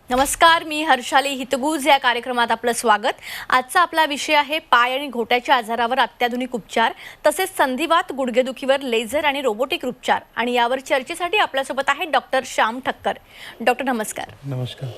नमस्कार, मी हर्षाली हितगुज या कार्यक्रमात आपलं स्वागत। आजचा आपला विषय आहे पाय आणि घोट्याच्या आजारावर अत्याधुनिक उपचार तसेच संधिवात गुडघेदुखीवर लेझर आणि रोबोटिक उपचार। आणि यावर चर्चेसाठी आपल्यासोबत आहे डॉक्टर श्याम ठक्कर। डॉक्टर नमस्कार। नमस्कार।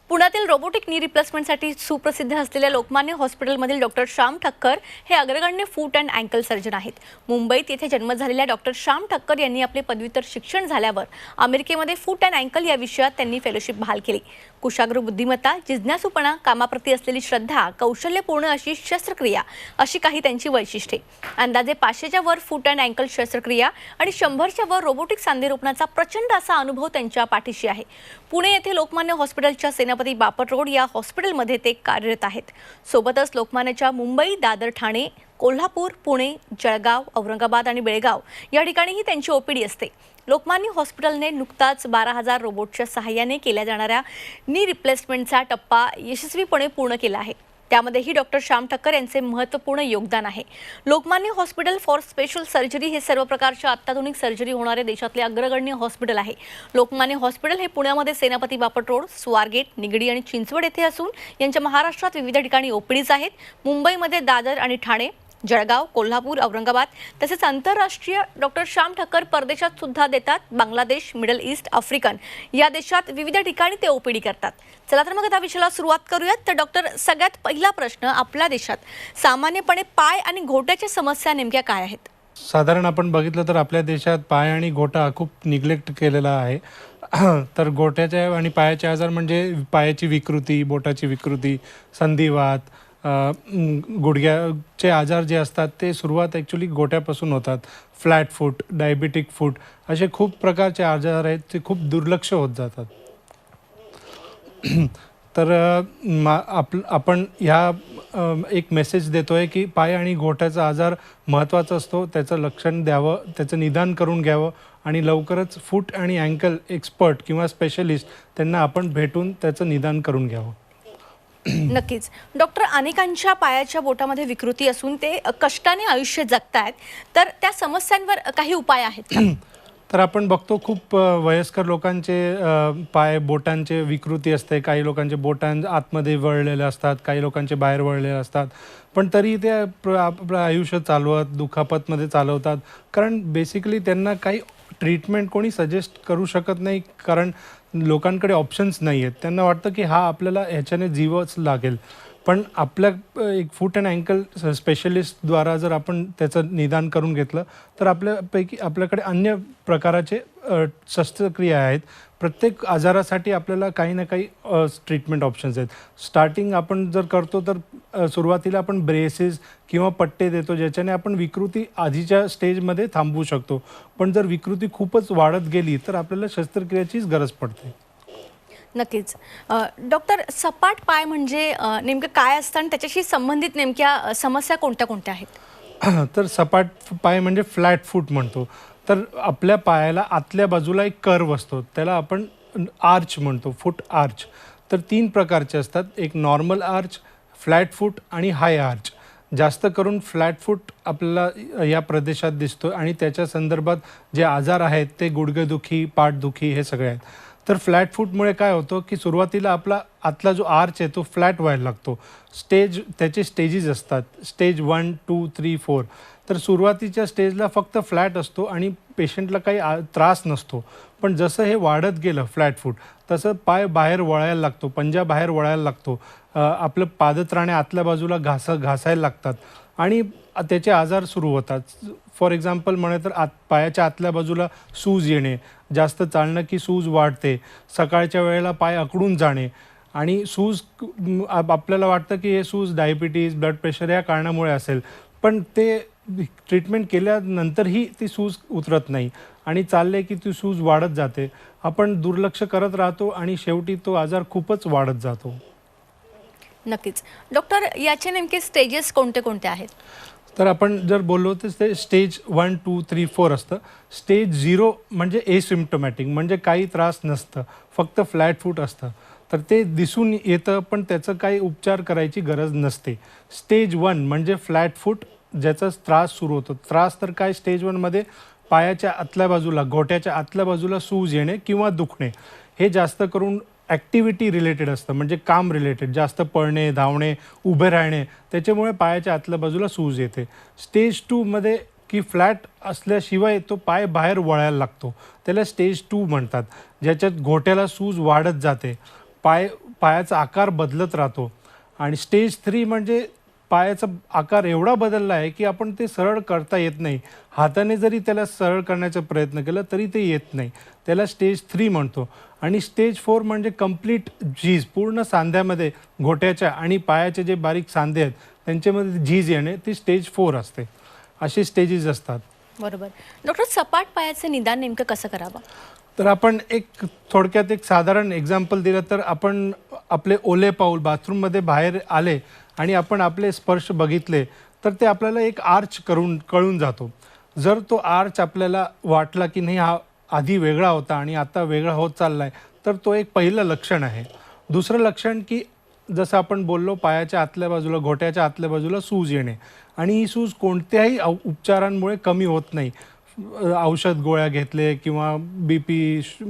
पुण्यातील रोबोटिक नी रिप्लेसमेंटसाठी सुप्रसिद्ध असलेल्या लोकमान्य हॉस्पिटलमधील डॉक्टर श्याम ठक्कर हे अग्रगण्य फूट अँड अँकल सर्जन आहेत। मुंबईत येथे जन्म झालेल्या डॉक्टर श्याम ठक्कर यांनी आपले पदव्युत्तर शिक्षण झाल्यावर अमेरिकेमध्ये फूट अँड अँकल या विषयात त्यांनी फेलोशिप बहाल केली। कुशाग्र बुद्धिमत्ता, जिज्ञासूपणा, कामाप्रती असलेली श्रद्धा, कौशल्यपूर्ण अशी शस्त्रक्रिया अशी काही त्यांची वैशिष्ट्ये। अंदाजे 500च्या वर फूट अँड अँकल शस्त्रक्रिया आणि 100च्या वर रोबोटिक सांधेरोपणाचा प्रचंड असा अनुभव त्यांच्या पाठीशी आहे। पुणे येथे लोकमान्य हॉस्पिटलच्या सेनापती बापट रोड या हॉस्पिटलमध्ये ते कार्यरत आहेत। सोबतच लोकमान्यच्या मुंबई, दादर, ठाणे, कोल्हापूर, पुणे, जळगाव, औरंगाबाद आणि बेळगाव या ठिकाणीही त्यांची ओपीडी असते। लोकमान्य हॉस्पिटलने नुकताच 12,000 रोबोटच्या सहाय्याने केल्या जाणाऱ्या नी रिप्लेसमेंटचा टप्पा यशस्वीपणे पूर्ण केला आहे। त्यामध्येही डॉक्टर श्याम ठक्कर यांचे महत्त्वपूर्ण योगदान आहे। Lokmanya hospital for special surgery हे सर्व प्रकारच्या अत्याधुनिक सर्जरी होणारे देशातले अग्रगण्य हॉस्पिटल आहे। लोकमान्य हॉस्पिटल हे पुण्यामध्ये सेनापती बापट रोड, स्वारगेट, निगडी आणि चिंचवड येथे असून यांच्या महाराष्ट्रात विविध ठिकाणी ओपीडीज आहेत। मुंबईमध्ये दादर आणि ठाणे, जळगाव, कोल्हापूर, औरंगाबाद तसेच आंतरराष्ट्रीय डॉक्टर श्याम ठक्कर परदेशात सुद्धा देतात। बांगलादेश, मिडल ईस्ट, आफ्रिकन या देशात विविध ठिकाणी ते ओपीडी करतात। चला तर मग आता विषयाला सुरुवात करूयात। तर डॉक्टर, सगळ्यात पहिला प्रश्न, आपल्या देशात सामान्यपणे पाय आणि घोट्याच्या समस्या नेमक्या काय आहेत? साधारण आपण बघितलं तर आपल्या देशात पाय आणि घोटा खूप निग्लेक्ट केलेला आहे। तर घोट्याच्या आणि पायाचे आजार म्हणजे पायाची विकृती, बोटाची विकृती, संधिवात, गुडघ्याचे आजार जे असतात ते सुरुवात ॲक्च्युली गोट्यापासून होतात। फ्लॅट फूट, डायबिटिक फूट असे खूप प्रकारचे आजार आहेत, ते खूप दुर्लक्ष होत जातात। तर आपण ह्या एक मेसेज देतोय की पाय आणि घोट्याचा आजार महत्त्वाचा असतो, त्याचं लक्षण द्यावं, त्याचं निदान करून घ्यावं आणि लवकरच फूट आणि अँकल एक्सपर्ट किंवा स्पेशलिस्ट त्यांना आपण भेटून त्याचं निदान करून घ्यावं। नक्कीच डॉक्टर, अनेकांच्या पायाच्या बोटामध्ये विकृती असून ते कष्टाने आयुष्य जगतायत, तर त्या समस्यांवर काही उपाय आहेत का? तर आपण बघतो खूप वयस्कर लोकांचे पाय बोटांचे विकृती असते। काही लोकांचे बोटां आतमध्ये वळलेले असतात, काही लोकांचे बाहेर वळलेले असतात, पण तरी ते आपलं आयुष्य चालवत दुखापतमध्ये चालवतात। कारण बेसिकली त्यांना काही ट्रीटमेंट कोणी सजेस्ट करू शकत नाही, कारण लोकांकडे ऑप्शन्स नाही आहेत। त्यांना वाटतं की हा आपल्याला ह्याच्याने जीवच लागेल। पण आपल्या एक फूट अँड अँकल स्पेशलिस्टद्वारा जर आपण त्याचं निदान करून घेतलं तर आपल्याकडे अन्य प्रकाराचे शस्त्रक्रिया आहेत। प्रत्येक आजारासाठी आपल्याला काही ना काही ट्रीटमेंट ऑप्शन्स आहेत। स्टार्टिंग आपण जर करतो तर सुरुवातीला आपण ब्रेसेस किंवा पट्टे देतो, ज्याच्याने आपण विकृती आधीच्या स्टेजमध्ये थांबवू शकतो। पण जर विकृती खूपच वाढत गेली तर आपल्याला शस्त्रक्रियेचीच गरज पडते। नक्कीच डॉक्टर, सपाट पाय म्हणजे नेमकं काय असतं आणि त्याच्याशी संबंधित नेमक्या समस्या कोणत्या कोणत्या आहेत? तर सपाट पाय म्हणजे फ्लॅट फूट म्हणतो। तर आपल्या पायाला आतल्या बाजूला एक कर्व असतो, त्याला आपण आर्च म्हणतो, फूट आर्च। तर 3 प्रकारचे असतात, एक नॉर्मल आर्च, फ्लॅट फूट आणि हाय आर्च। जास्त करून फ्लॅट फूट आपल्याला या प्रदेशात दिसतो आणि त्याच्या संदर्भात जे आजार आहेत ते गुडघेदुखी, पाठदुखी हे सगळे आहेत। तर फ्लॅट फूटमुळे काय होतं की सुरुवातीला आपला आतला जो आर्च आहे तो फ्लॅट व्हायला लागतो। त्याचे स्टेजेस असतात, स्टेज 1, 2, 3, 4। तर सुरुवातीच्या स्टेजला फक्त फ्लॅट असतो आणि पेशंटला काही त्रास नसतो। पण जसं हे वाढत गेलं फ्लॅट फूट, तसं पाय बाहेर वळायला लागतो, पंजा बाहेर वळायला लागतो, आपलं पादत्राणे आतल्या बाजूला घासायला लागतात आणि त्याचे आजार सुरू होतात। फॉर एक्झाम्पल म्हणे तर पायाच्या आतल्या बाजूला सूज येणे, जास्त चालणं की सूज वाढते, सकाळच्या वेळेला पाय अकडून जाणे आणि सूज आपल्याला वाटतं की हे सूज डायबिटीज, ब्लड प्रेशर या कारणामुळे असेल, पण ते ट्रीटमेंट केल्यानंतरही ती सूज उतरत नाही आणि चालले की ती सूज वाढत जाते। आपण दुर्लक्ष करत राहतो आणि शेवटी तो आजार खूपच वाढत जातो। नक्कीच डॉक्टर, याचे नेमके स्टेजेस कोणते कोणते आहेत? तर आपण जर बोललो तर ते स्टेज 1, 2, 3, 4 असतं। स्टेज 0 म्हणजे एसिम्प्टोमॅटिक, म्हणजे काही त्रास नसतं, फक्त फ्लॅट फूट असतं। तर ते दिसून येतं पण त्याचं काही उपचार करायची गरज नसते। स्टेज 1 म्हणजे फ्लॅट फूट, ज्याचा त्रास सुरू होतो। त्रास तर काय, स्टेज 1 मध्ये पायाच्या आतल्या बाजूला, घोट्याच्या आतल्या बाजूला सूज येणे किंवा दुखणे, हे जास्त करून ॲक्टिव्हिटी रिलेटेड असतं, म्हणजे काम रिलेटेड, जास्त पळणे, धावणे, उभे राहणे, त्याच्यामुळे पायाच्या आतल्या बाजूला सूज येते. स्टेज 2मध्ये की फ्लॅट असल्याशिवाय तो पाय बाहेर वळायला लागतो, त्याला स्टेज 2 म्हणतात, ज्याच्यात घोट्याला सूज वाढत जाते, पायाचा आकार बदलत राहतो. आणि स्टेज 3 म्हणजे पायाचा आकार एवढा बदलला आहे की आपण ते सरळ करता येत नाही. हाताने जरी त्याला सरळ करण्याचा प्रयत्न केला तरी ते येत नाही, त्याला स्टेज 3 म्हणतो. आणि स्टेज 4 म्हणजे कंप्लीट झीज, पूर्ण सांध्यामध्ये घोट्याच्या आणि पायाचे जे बारीक सांधे आहेत त्यांच्यामध्ये झीज येणे, ती स्टेज 4 असते. असे स्टेजेस असतात. बरोबर. डॉक्टर, सपाट पायाचे निदान नेमकं कसं करावं? तर आपण थोडक्यात एक साधारण एक्झाम्पल दिलं तर, आपण आपले ओले पाऊल बाथरूममध्ये बाहेर आले आणि आपण आपले स्पर्श बघितले तर ते आपल्याला एक आर्च कळून जातो. जर तो आर्च आपल्याला वाटला की नाही हा आधी वेगळा होता आणि आता वेगळा होत चालला आहे, तर तो एक पहिलं लक्षण आहे. दुसरं लक्षण की जसं आपण बोललो, पायाच्या आतल्या बाजूला, घोट्याच्या आतल्या बाजूला सूज येणे, आणि ही सूज कोणत्याही उपचारांमुळे कमी होत नाही. औषध गोळ्या घेतले किंवा BP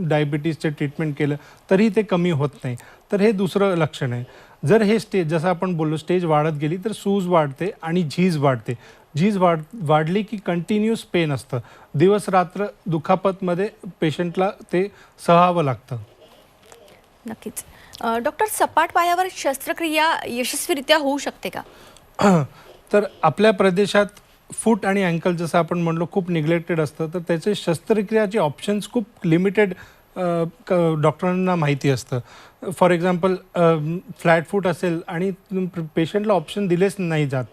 डायबिटीजचे ट्रीटमेंट केलं तरी ते कमी होत नाही. तर हे दुसरं लक्षण आहे. जर हे स्टेज, जसं आपण बोललो, स्टेज वाढत गेली तर सूज वाढते आणि झीज वाढते. झीज वाढली की कंटिन्यूस पेन असतं, दिवस रात्र दुखापतमध्ये पेशंटला ते सहावं लागतं. नक्कीच. डॉक्टर, सपाट पायावर शस्त्रक्रिया यशस्वीरित्या होऊ शकते का? तर आपल्या प्रदेशात फूट आणि अँकल, जसं आपण म्हणलो, खूप निग्लेक्टेड असतं, तर त्याचे शस्त्रक्रियाचे ऑप्शन्स खूप लिमिटेड डॉक्टरांना माहिती असतं. फॉर एक्झाम्पल, फ्लॅट फूट असेल आणि पेशंटला ऑप्शन दिलेच नाही जात.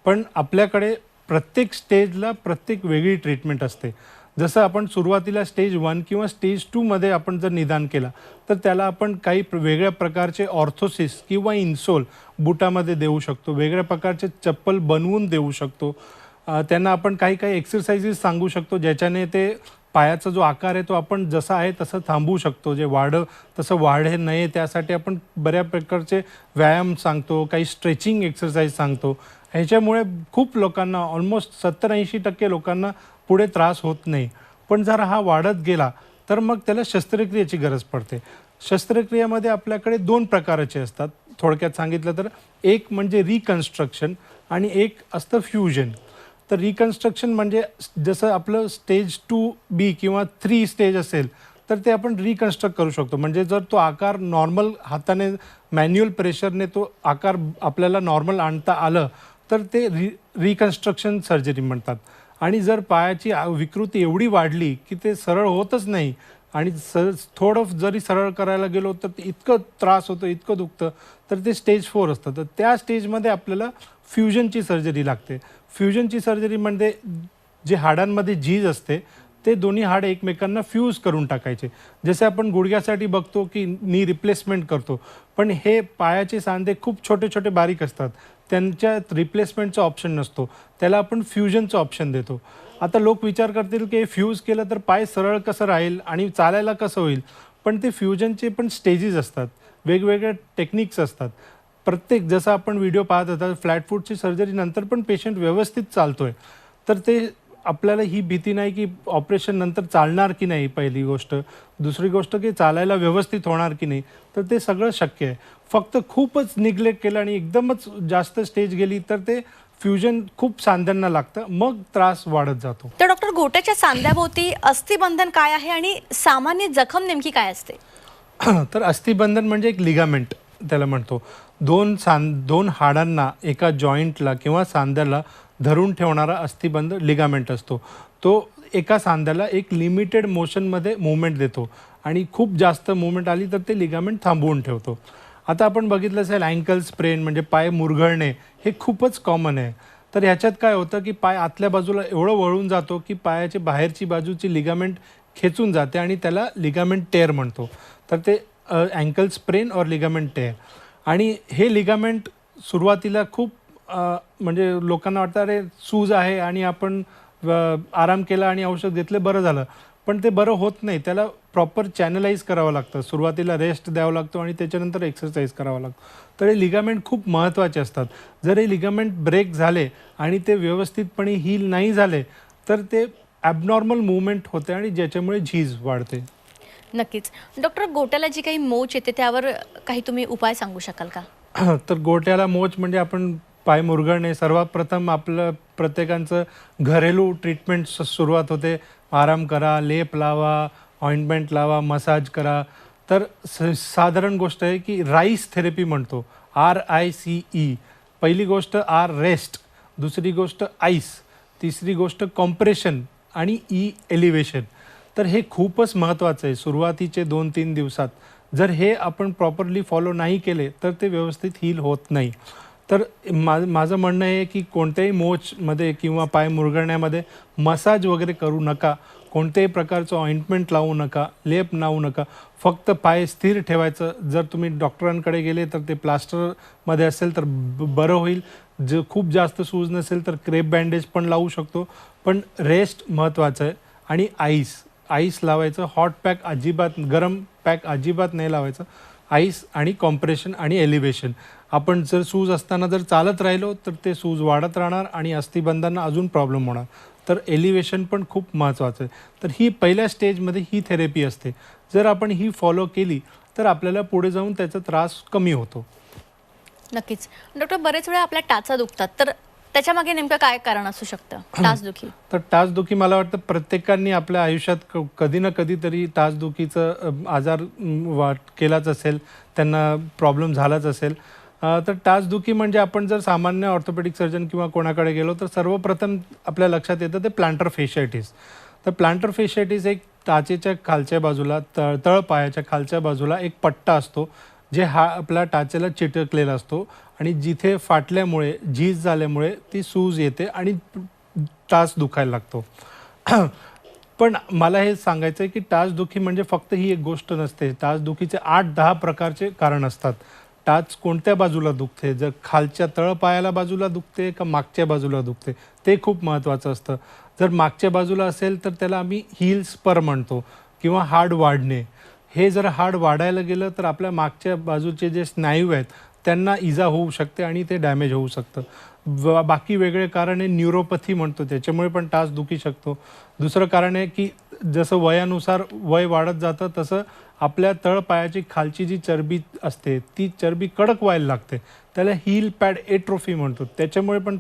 पण आपल्याकडे प्रत्येक स्टेजला प्रत्येक वेगळी ट्रीटमेंट असते. जसं आपण सुरुवातीला स्टेज 1 किंवा स्टेज 2मध्ये आपण जर निदान केला तर त्याला आपण काही वेगळ्या प्रकारचे ऑर्थोसिस किंवा इन्सोल बुटामध्ये देऊ शकतो, वेगळ्या प्रकारचे चप्पल बनवून देऊ शकतो. त्यांना आपण काही एक्सरसाइजेस सांगू शकतो ज्याच्याने ते पायाचा जो आकार आहे तो आपण जसा आहे तसं थांबवू शकतो, जे तसं वाढे नये त्यासाठी आपण बऱ्या प्रकारचे व्यायाम सांगतो, काही स्ट्रेचिंग एक्सरसाइज सांगतो. ह्याच्यामुळे खूप लोकांना, ऑलमोस्ट 70-80% लोकांना पुढे त्रास होत नाही. पण जर हा वाढत गेला तर मग त्याला शस्त्रक्रियेची गरज पडते. शस्त्रक्रियेमध्ये आपल्याकडे 2 प्रकारचे असतात, थोडक्यात सांगितलं तर. एक म्हणजे रिकन्स्ट्रक्शन आणि एक असतं फ्युजन. तर रिकन्स्ट्रक्शन म्हणजे जसं आपलं स्टेज 2B किंवा 3 स्टेज असेल तर ते आपण रिकन्स्ट्रक्ट करू शकतो. म्हणजे जर तो आकार नॉर्मल हाताने मॅन्युअल प्रेशरने तो आकार आपल्याला नॉर्मल आणता आलं तर ते रिकन्स्ट्रक्शन सर्जरी म्हणतात. आणि जर पायाची विकृती एवढी वाढली की ते सरळ होतच नाही आणि थोडं जरी सरळ करायला गेलो तर ते इतकं त्रास होतो, इतकं दुखतं, तर ते स्टेज 4 असतं. तर त्या स्टेजमध्ये आपल्याला फ्युजनची सर्जरी लागते. फ्युजनची सर्जरीमध्ये जे हाडांमध्ये झीज असते ते दोन्ही हाड एकमेकांना फ्यूज करून टाकायचे. जसे आपण गुडघ्यासाठी बघतो की नी रिप्लेसमेंट करतो, पण हे पायाचे सांधे खूप छोटे छोटे बारीक असतात, त्यांच्यात रिप्लेसमेंटचा ऑप्शन नसतो, त्याला आपण फ्युजनचं ऑप्शन देतो. आता लोक विचार करतील की फ्यूज केलं तर पाय सरळ कसं राहील आणि चालायला कसं होईल. पण ते फ्युजनचे पण स्टेजेस असतात, वेगवेगळ्या टेक्निक्स असतात. जसं आपण व्हिडिओ पाहत होता, फ्लॅट फूटची सर्जरी नंतर पण पेशंट व्यवस्थित चालतोय, तर ते आपल्याला ही भीती नाही की ऑपरेशन नंतर चालणार की नाही, पहिली गोष्ट. दुसरी गोष्ट की चालायला व्यवस्थित होणार की नाही, तर ते सगळं शक्य आहे. फक्त खूपच निग्लेक्ट केलं आणि एकदमच जास्त स्टेज गेली तर ते फ्युजन खूप सांध्यांना लागतं, मग त्रास वाढत जातो. तर डॉक्टर, घोट्याच्या सांध्याभोवती अस्थिबंधन काय आहे आणि सामान्य जखम नेमकी काय असते? तर अस्थिबंधन म्हणजे एक लिगामेंट त्याला म्हणतो. दोन हाडांना, एका जॉईंटला किंवा सांध्याला धरून ठेवणारा अस्थिबंध लिगामेंट असतो. तो एका सांध्याला एक लिमिटेड मोशनमध्ये मूवमेंट देतो आणि खूप जास्त मूवमेंट आली तर ते लिगामेंट थांबवून ठेवतो. आता आपण बघितलं असेल अँकल स्प्रेन म्हणजे पाय मुरगळणे, हे खूपच कॉमन आहे. तर ह्याच्यात काय होतं की पाय आतल्या बाजूला एवढं वळून जातो की पायाची बाहेरची बाजूची लिगामेंट खेचून जाते आणि त्याला लिगामेंट टेअर म्हणतो. तर ते अँकल स्प्रेन और लिगामेंट टेअर. आणि हे लिगामेंट सुरुवातीला खूप म्हणजे लोकांना वाटतं अरे सूज आहे आणि आपण आराम केला आणि औषध घेतले बरं झालं, पण ते बरं होत नाही. त्याला प्रॉपर चॅनलाइज करावं लागतं, सुरुवातीला रेस्ट द्यावा लागतो आणि त्याच्यानंतर एक्सरसाइज करावा लागतो. तर हे लिगामेंट खूप महत्त्वाचे असतात. जर हे लिगामेंट ब्रेक झाले आणि ते व्यवस्थितपणे हील नाही झाले तर ते ॲबनॉर्मल मूवमेंट होते आणि ज्याच्यामुळे झीज वाढते. नक्कीच. डॉक्टर, गोट्याला जी काही मोच येते त्यावर काही तुम्ही उपाय सांगू शकाल का? तर गोट्याला मोच म्हणजे आपण पाय मुरगळणे, सर्वात प्रथम आपलं प्रत्येकाचं घरेलू ट्रीटमेंट सुरुवात होते. आराम करा, लेप लावा, ऑइंटमेंट लावा, मसाज करा. तर साधारण गोष्ट आहे की राईस थेरपी म्हणतो, RICE. पहिली गोष्ट रेस्ट, दुसरी गोष्ट आईस, तिसरी गोष्ट कॉम्प्रेशन आणि एलिव्हेशन. तर हे खूपच महत्त्वाचं आहे सुरुवातीचे 2-3 दिवसात. जर हे आपण प्रॉपरली फॉलो नाही केले तर ते व्यवस्थित हील होत नाही. तर माझं म्हणणं आहे की कोणत्याही मोचमध्ये किंवा पाय मुरगळण्यामध्ये मसाज वगैरे करू नका, कोणत्याही प्रकारचं ऑइंटमेंट लावू नका, लेप लावू नका. फक्त पाय स्थिर ठेवायचं. जर तुम्ही डॉक्टरांकडे गेले तर ते प्लास्टरमध्ये असेल तर बरं होईल. खूप जास्त सूज नसेल तर क्रेप बँडेज पण लावू शकतो. पण रेस्ट महत्त्वाचं आहे. आणि आईस लावायचं. हॉट पॅक अजिबात, गरम पॅक अजिबात नाही लावायचं. आईस आणि कॉम्प्रेशन आणि एलिव्हेशन. आपण जर सूज असताना जर चालत राहिलो तर ते सूज वाढत राहणार आणि अस्थिबंधांना अजून प्रॉब्लेम होणार. तर एलिव्हेशन पण खूप महत्त्वाचं आहे. तर ही पहिल्या स्टेजमध्ये ही थेरपी असते. जर आपण ही फॉलो केली तर आपल्याला पुढे जाऊन त्याचा त्रास कमी होतो. नक्कीच. डॉक्टर, बरेच वेळा आपल्या टाचा दुखतात, तर त्याच्यामागे नेमकं काय कारण असू शकतं टाचदुखी? तर टाचदुखी मला वाटतं प्रत्येकाने आपल्या आयुष्यात कधी ना कधीतरी टाचदुखीचं आजार केलाच असेल, त्यांना प्रॉब्लेम झालाच असेल. तर टाचदुखी म्हणजे आपण जर सामान्य ऑर्थोपेडिक सर्जन किंवा कोणाकडे गेलो तर सर्वप्रथम आपल्या लक्षात येतं ते प्लांटर फेशियाटिस. तर प्लांटर फेशियाटिस एक टाचेच्या खालच्या बाजूला, तळपायाच्या खालच्या बाजूला एक पट्टा असतो, जे आपल्या टाचेला चिटकलेला असतो आणि जिथे फाटल्यामुळे, झीज झाल्यामुळे ती सूज येते आणि टाच दुखायला लागतो. पण मला हे सांगायचं आहे की टाचदुखी म्हणजे फक्त ही एक गोष्ट नसते. टाचदुखीचे 8-10 प्रकारचे कारण असतात. टाच कोणत्या बाजूला दुखते, जर खालच्या तळपायाला बाजूला दुखते का मागच्या बाजूला दुखते, ते खूप महत्त्वाचं असतं. जर मागच्या बाजूला असेल तर त्याला आम्ही हील स्पर म्हणतो किंवा हाड वाढणे. हे जर हाड वाढायला गेलं तर आपल्या मागच्या बाजूचे जे स्नायू आहेत त्यांना इजा होऊ शकते आणि ते डॅमेज होऊ शकतं. बाकी वेगळे कारण आहे न्यूरोपॅथी म्हणतो, त्याच्यामुळे पण टाच दुखी शकतो. दुसरं कारण आहे की जसं वयानुसार वय वाढत जातं तसं आपल्या तळपायाची खालची जी चरबी असते ती चरबी कडक व्हायला लागते. त्याला हील पॅड एट्रोफी म्हणतो, त्याच्यामुळे पण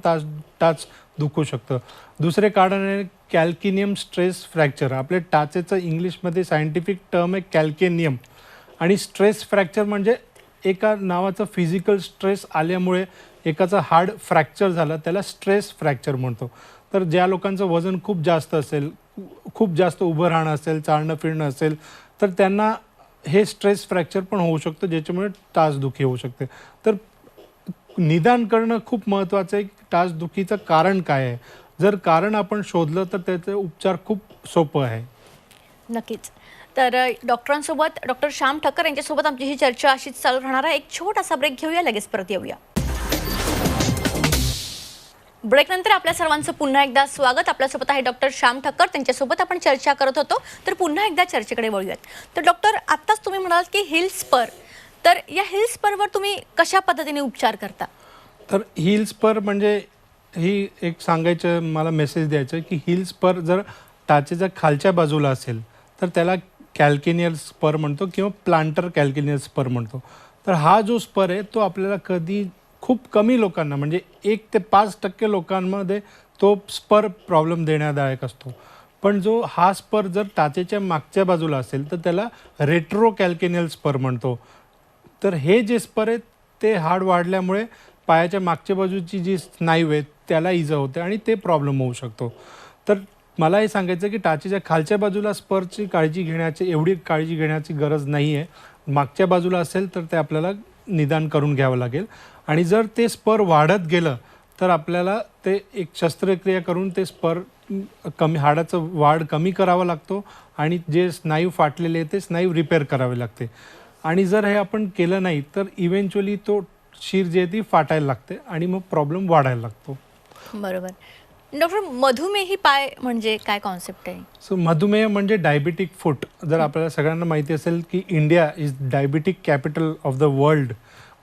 टाच दुखू शकतं. दुसरे कारण आहे कॅल्किनियम स्ट्रेस फ्रॅक्चर. आपल्या टाचेचं इंग्लिशमध्ये सायंटिफिक टर्म आहे कॅल्केनियम. आणि स्ट्रेस फ्रॅक्चर म्हणजे एका नावाचं फिजिकल स्ट्रेस आल्यामुळे एकाचं हाड फ्रॅक्चर झालं, त्याला स्ट्रेस फ्रॅक्चर म्हणतो. तर ज्या लोकांचं वजन खूप जास्त असेल, खूप जास्त उभं राहणं असेल, चालणं फिरणं असेल, तर त्यांना हे स्ट्रेस फ्रॅक्चर पण होऊ शकतं, ज्याच्यामुळे टाचदुखी होऊ शकते. तर निदान करणं खूप महत्त्वाचं आहे. टाचदुखीचं कारण काय आहे, जर कारण आपण शोधलं तर त्याचे उपचार खूप सोपं आहे. नक्कीच. तर डॉक्टरांसोबत, डॉक्टर श्याम ठक्कर यांच्यासोबत आमची ही चर्चा अशीच चालू राहणार आहे. एक छोटासा ब्रेक घेऊया, लगेच परत येऊया. ब्रेकनंतर आपल्या सर्वांचं पुन्हा एकदा स्वागत. आपल्यासोबत आहे डॉक्टर श्याम ठक्कर, त्यांच्यासोबत आपण चर्चा करत होतो. तर पुन्हा एकदा चर्चेकडे वळूयात. तर डॉक्टर, आत्ताच तुम्ही म्हणालात की हिल स्पर, तर या हिल स्परवर तुम्ही कशा पद्धतीने उपचार करता? तर हिल स्पर म्हणजे ही एक सांगायचं, मला मेसेज द्यायचं आहे की हिल स्पर जर टाचेच्या खालच्या बाजूला असेल तर त्याला कॅल्केनियल स्पर म्हणतो किंवा प्लांटर कॅल्केनियल स्पर म्हणतो. तर हा जो स्पर आहे तो आपल्याला खूप कमी लोकांना, म्हणजे 1 ते 5% लोकांमध्ये तो स्पर प्रॉब्लेम देण्यादायक असतो. पण हा स्पर जर टाचेच्या मागच्या बाजूला असेल तर त्याला रेट्रो कॅल्केनियल स्पर म्हणतो. तर हे जे स्पर आहेत ते हाड वाढल्यामुळे पायाच्या मागच्या बाजूची जी स्नायू आहेत त्याला इजा होते आणि ते प्रॉब्लेम होऊ शकतो. तर मला हे सांगायचं की टाचेच्या खालच्या बाजूला स्परची एवढी काळजी घेण्याची गरज नाही आहे. मागच्या बाजूला असेल तर ते आपल्याला निदान करून घ्यावं लागेल. आणि जर ते स्पर वाढत गेलं तर आपल्याला ते एक शस्त्रक्रिया करून ते स्पर हाडाचं वाढ कमी करावा लागतो आणि जे स्नायू फाटलेले ते स्नायू रिपेअर करावे लागते. आणि जर हे आपण केलं नाही तर इव्हेंच्युअली तो शीर जी आहे ती फाटायला लागते आणि मग प्रॉब्लेम वाढायला लागतो. बरोबर. डॉक्टर, मधुमेही पाय म्हणजे काय कॉन्सेप्ट आहे? सो मधुमेह म्हणजे डायबिटिक फूट. जर आपल्याला सगळ्यांना माहिती असेल की India is diabetic capital of the world.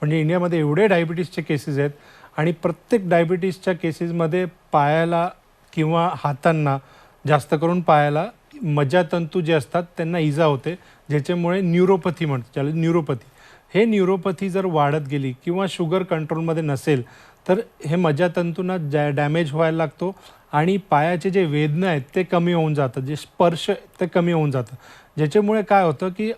म्हणजे इंडियामध्ये एवढे डायबिटीसचे केसेस आहेत आणि प्रत्येक डायबिटीसच्या केसेसमध्ये पायाला किंवा हातांना, जास्त करून पायाला मज्जातंतू जे असतात त्यांना इजा होते, ज्याच्यामुळे न्यूरोपॅथी म्हणतो, ज्याला न्यूरोपॅथी. हे न्यूरोपॅथी जर वाढत गेली किंवा शुगर कंट्रोलमध्ये नसेल तर हे मज्जातंतूंना डॅमेज व्हायला लागतो आणि पायाचे जे वेदना आहेत ते कमी होऊन जातं, जे स्पर्श ते कमी होऊन जातं, ज्याच्यामुळे काय होतं की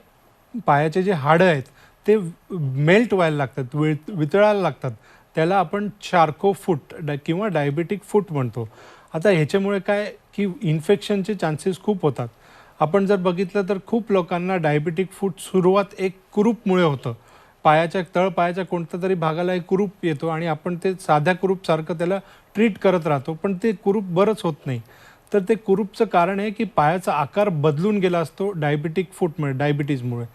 पायाचे जे हाडं आहेत ते मेल्ट व्हायला लागतात, वितळायला लागतात. त्याला आपण चार्को फूट किंवा डायबेटिक फूट म्हणतो. आता ह्याच्यामुळे काय की इन्फेक्शनचे चान्सेस खूप होतात. आपण जर बघितलं तर खूप लोकांना डायबेटिक फूट सुरुवात एक कुरूपमुळे होतं. तळपायाच्या कोणत्या तरी भागाला एक कुरूप येतो आणि आपण ते साध्या कुरूपसारखं त्याला ट्रीट करत राहतो, पण ते कुरूप बरंच होत नाही. तर ते कुरूपचं कारण आहे की पायाचा आकार बदलून गेला असतो डायबेटिक फूटमुळे, डायबिटीजमुळे.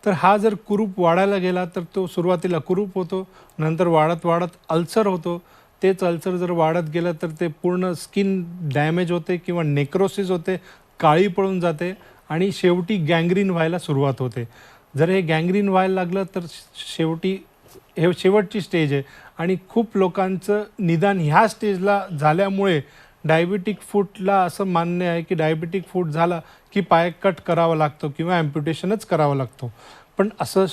तर हा जर कुरूप वाढायला गेला तर तो सुरुवातीला कुरूप होतो, नंतर वाढत वाढत अल्सर होतो. तेच अल्सर जर वाढत गेलं तर ते पूर्ण स्किन डॅमेज होते किंवा नेक्रोसिस होते, काळी पडून जाते आणि शेवटी गँग्रीन व्हायला सुरुवात होते. जर हे गँग्रीन व्हायला लागलं तर शेवटी हे शेवटची स्टेज आहे आणि खूप लोकांचं निदान ह्या स्टेजला झाल्यामुळे डायबिटिक फूटला असं मान्य आहे की डायबिटिक फूट झाला की पाय कट करावा लागतो किंवा ॲम्प्युटेशनच करावा लागतो, पण असं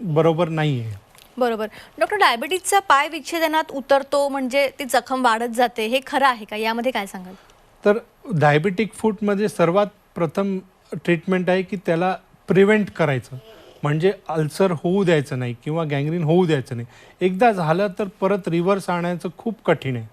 बरोबर नाही आहे. बरोबर. डॉक्टर, डायबिटीजचा पाय विच्छेदनात उतरतो म्हणजे ती जखम वाढत जाते, हे खरं आहे का? यामध्ये काय सांगाल? तर डायबिटिक फूटमध्ये सर्वात प्रथम ट्रीटमेंट आहे की त्याला प्रिव्हेंट करायचं, म्हणजे अल्सर होऊ द्यायचं नाही किंवा गँग्रीन होऊ द्यायचं नाही. एकदा झालं तर परत रिव्हर्स आणायचं खूप कठीण आहे.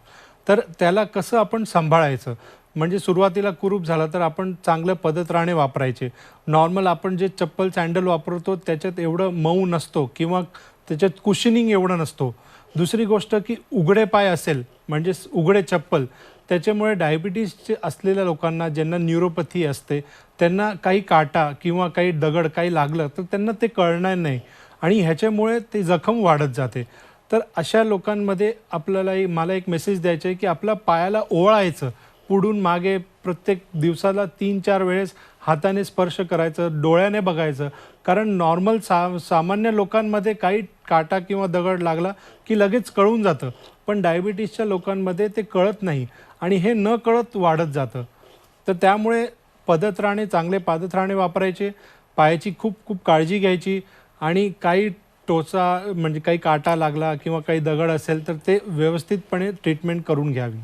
तर त्याला कसं आपण सांभाळायचं, म्हणजे सुरुवातीला कुरूप झाला तर आपण चांगल्या पदत्राणे वापरायचे. नॉर्मल आपण जे चप्पल सँडल वापरतो त्याच्यात एवढं मऊ नसतो किंवा त्याच्यात कुशनिंग एवढं नसतो. दुसरी गोष्ट की उघडे पाय असेल म्हणजे उघडे चप्पल, त्याच्यामुळे डायबिटीसचे असलेल्या लोकांना, ज्यांना न्यूरोपॅथी असते, त्यांना काही काटा किंवा काही दगड काही लागलं तर त्यांना ते कळणार नाही आणि ह्याच्यामुळे ते जखम वाढत जाते. तर अशा लोकांमध्ये मला एक मेसेज द्यायचा आहे की आपल्या पायाला ओवाळायचं, पुढून मागे प्रत्येक दिवसाला 3-4 वेळेस हाताने स्पर्श करायचं, डोळ्याने बघायचं. कारण नॉर्मल सामान्य लोकांमध्ये काही काटा किंवा दगड लागला की लगेच कळून जातं, पण डायबिटीसच्या लोकांमध्ये ते कळत नाही आणि हे न कळत वाढत जातं. तर त्यामुळे चांगले पादत्राणे वापरायचे, पायाची खूप खूप काळजी घ्यायची आणि काही म्हणजे काही काटा लागला किंवा काही दगड असेल तर ते व्यवस्थितपणे ट्रीटमेंट करून घ्यावी.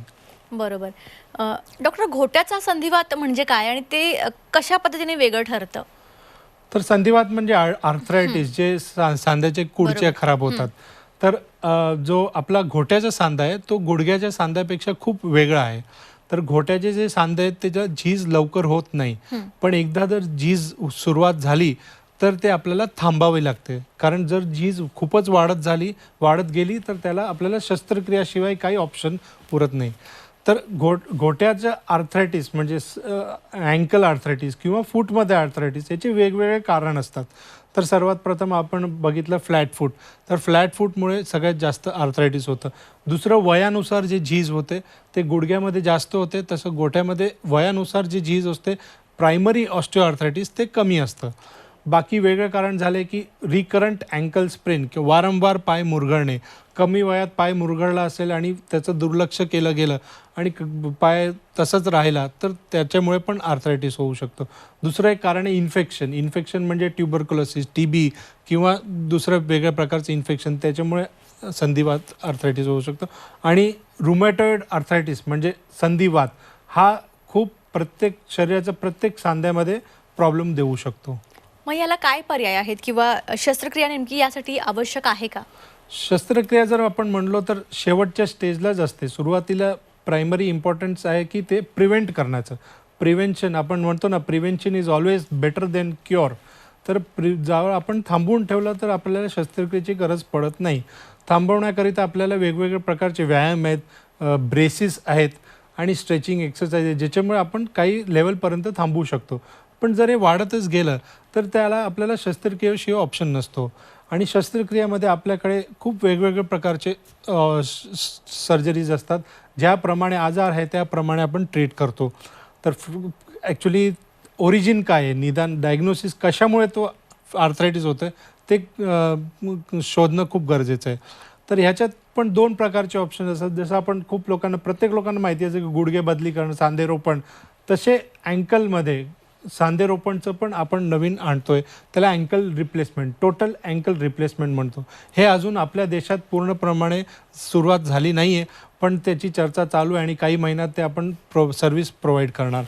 बरोबर. डॉक्टर, घोट्याचा संधिवात म्हणजे काय आणि ते कशा पद्धतीने वेगळं ठरतं? तर संधिवात म्हणजे आर्थरायटिस, जे सांध्याचे कुडच्या खराब होतात. तर जो आपला घोट्याचा सांधा आहे तो गुडघ्याच्या सांध्यापेक्षा खूप वेगळा आहे. तर घोट्याचे जे सांधे आहेत त्याच्यात झीज लवकर होत नाही, पण एकदा जर झीज सुरुवात झाली तर ते आपल्याला थांबावे लागते. कारण जर झीज खूपच वाढत गेली तर त्याला आपल्याला शस्त्रक्रियाशिवाय काही ऑप्शन उरत नाही. तर घोट्याचं आर्थरायटिस म्हणजे अँकल आर्थरायटिस किंवा फूटमध्ये आर्थरायटिस याचे वेगवेगळे कारण असतात. तर सर्वात प्रथम आपण बघितलं फ्लॅट फूट. तर फ्लॅट फूटमुळे सगळ्यात जास्त आर्थरायटिस होतं. दुसरं वयानुसार जे झीज होते ते गुडघ्यामध्ये जास्त होते, तसं गोठ्यामध्ये वयानुसार जे झीज असते प्रायमरी ऑस्टिओआर्थरायटिस ते कमी असतं. बाकी वेगळं कारण झाले की रिकरंट अँकल स्प्रेन किंवा वारंवार पाय मुरगळणे. कमी वयात पाय मुरगळला असेल आणि त्याचं दुर्लक्ष केलं गेलं आणि पाय तसंच राहिला तर त्याच्यामुळे पण आर्थरायटिस होऊ शकतं. दुसरं एक कारण आहे इन्फेक्शन म्हणजे ट्युबरक्युलोसिस, TB किंवा दुसरं वेगळ्या प्रकारचं इन्फेक्शन, त्याच्यामुळे संधिवात आर्थरायटिस होऊ शकतं. आणि रुमॅटॉइड आर्थरायटिस म्हणजे संधिवात हा शरीराच्या प्रत्येक सांध्यामध्ये प्रॉब्लेम देऊ शकतो. मग याला काय पर्याय आहेत किंवा शस्त्रक्रिया नेमकी यासाठी आवश्यक आहे का? शस्त्रक्रिया जर आपण म्हणलो तर शेवटच्या स्टेजलाच असते. सुरुवातीला प्रायमरी इम्पॉर्टन्स आहे की ते प्रिव्हेंट करण्याचं. प्रिव्हेंशन आपण म्हणतो ना, prevention is always better than cure. तर जेव्हा आपण थांबवून ठेवलं तर आपल्याला शस्त्रक्रियेची गरज पडत नाही. थांबवण्याकरिता आपल्याला वेगवेगळ्या प्रकारचे व्यायाम आहेत, ब्रेसिस आहेत आणि स्ट्रेचिंग एक्सरसाइज आहे, ज्याच्यामुळे आपण काही लेवलपर्यंत थांबवू शकतो. पण जर हे वाढतच गेलं तर त्याला आपल्याला शस्त्रक्रियेशिवाय ऑप्शन नसतो. आणि शस्त्रक्रियेमध्ये आपल्याकडे खूप वेगवेगळ्या प्रकारचे सर्जरीज असतात. ज्याप्रमाणे आजार आहे त्याप्रमाणे आपण ट्रीट करतो. तर ॲक्च्युली ओरिजिन काय आहे, निदान डायग्नोसिस कशामुळे तो आर्थरायटिस होतं ते शोधणं खूप गरजेचं आहे. तर ह्याच्यात पण 2 प्रकारचे ऑप्शन असतात. जसं आपण प्रत्येक लोकांना माहिती आहे की गुडघे बदली करणं, सांधेरोपण, तसे अँकलमध्ये सांधेरोपणचं पण आपण नवीन आणतोय, त्याला ankle replacement, total ankle replacement म्हणतो. हे अजून आपल्या देशात पूर्णप्रमाणे सुरुवात झाली नाही आहे, पण त्याची चर्चा चालू आहे आणि काही महिन्यात ते आपण सर्व्हिस प्रोव्हाइड करणार.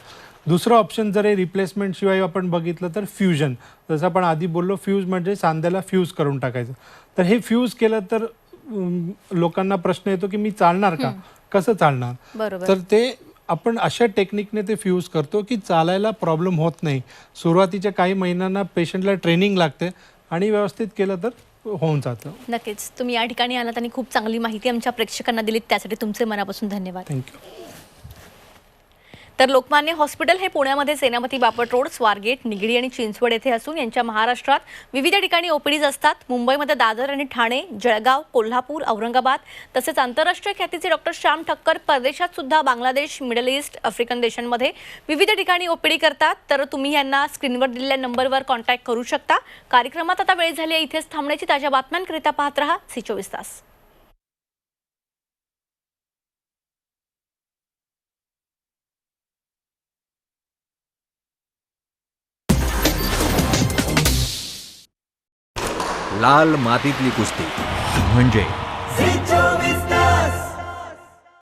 दुसरं ऑप्शन जर हे रिप्लेसमेंट शिवाय आपण बघितलं तर फ्युजन, जसं आपण आधी बोललो, फ्यूज म्हणजे सांध्याला फ्यूज करून टाकायचं. तर हे फ्यूज केलं तर लोकांना प्रश्न येतो की मी चालणार का, कसं चालणार. बरोबर. तर ते आपण अशा टेक्निकने ते फ्यूज करतो की चालायला प्रॉब्लेम होत नाही. सुरुवातीच्या काही महिन्यांना पेशंटला ट्रेनिंग लागते आणि व्यवस्थित केलं तर होऊन जातं. नक्कीच. तुम्ही या ठिकाणी आलात आणि खूप चांगली माहिती आमच्या प्रेक्षकांना दिलीत, त्यासाठी तुमचे मनापासून धन्यवाद. थँक्यू. तर लोकमान्य हॉस्पिटल हे पुण्यामध्ये सेनापती बापट रोड, स्वारगेट, निगडी आणि चिंचवड येथे असून यांच्या महाराष्ट्रात विविध ठिकाणी ओपीडीज असतात. मुंबईमध्ये दादर आणि ठाणे, जळगाव, कोल्हापूर, औरंगाबाद तसेच आंतरराष्ट्रीय ख्यातीचे डॉक्टर श्याम ठक्कर परदेशात सुद्धा बांगलादेश, मिडल ईस्ट, आफ्रिकन देशांमध्ये विविध ठिकाणी ओपीडी करतात. तर तुम्ही यांना स्क्रीनवर दिलेल्या नंबरवर कॉन्टॅक्ट करू शकता. कार्यक्रमात आता वेळ झाली आहे इथेच थांबण्याची. ताज्या बातम्यांकरिता पाहत रहा C24 तास. लाल मातीतली कुस्ती म्हणजे C24